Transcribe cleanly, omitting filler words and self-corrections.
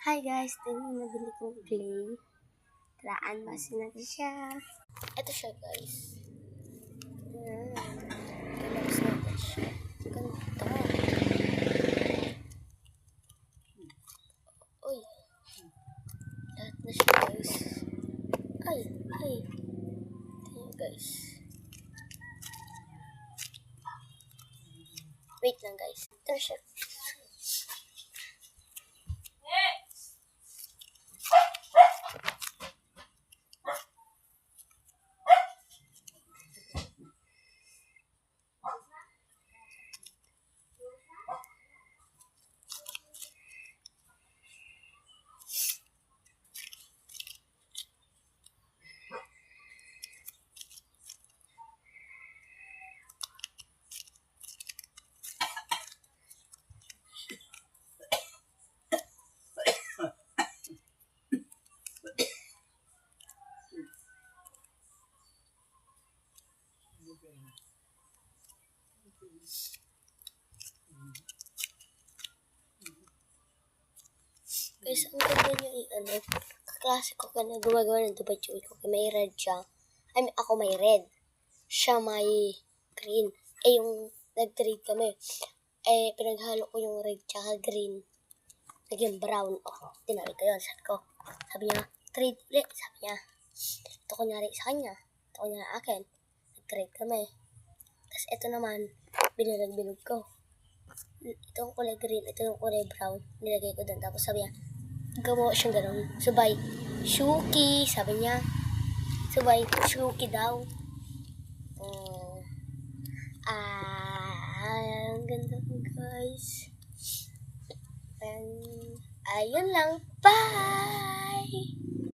Hi guys, ito yung nabili kong clay. Tara, unboxing natin siya. Ito siya guys. Unbox natin siya. Ganda. Uy. Lahat na siya guys. Ay. Ito yun guys. Wait lang guys. Ito na siya. Guys, ang ganda niyo kaklase ko ka na gumagawa ng Dubai Chewy ko. May red siya. Ako may red. Siya may green. Yung nag-trade kami. Pinaghalo ko yung red tsaka green. Naging brown. Tinari ko yun. Sabi niya, trade ulit. Sabi niya, ito kunyari sa kanya. Ito kunyari akin. Nag-trade kami. Tapos ito naman, binilog ko. Ito yung kulay green, ito yung kulay brown. Nilagay ko doon. Tapos sabi niya, gawa siyang ganun. Subay, Shuki, sabi niya. Subay, Shuki daw. Ang ganda ko guys. Ayun lang. Bye!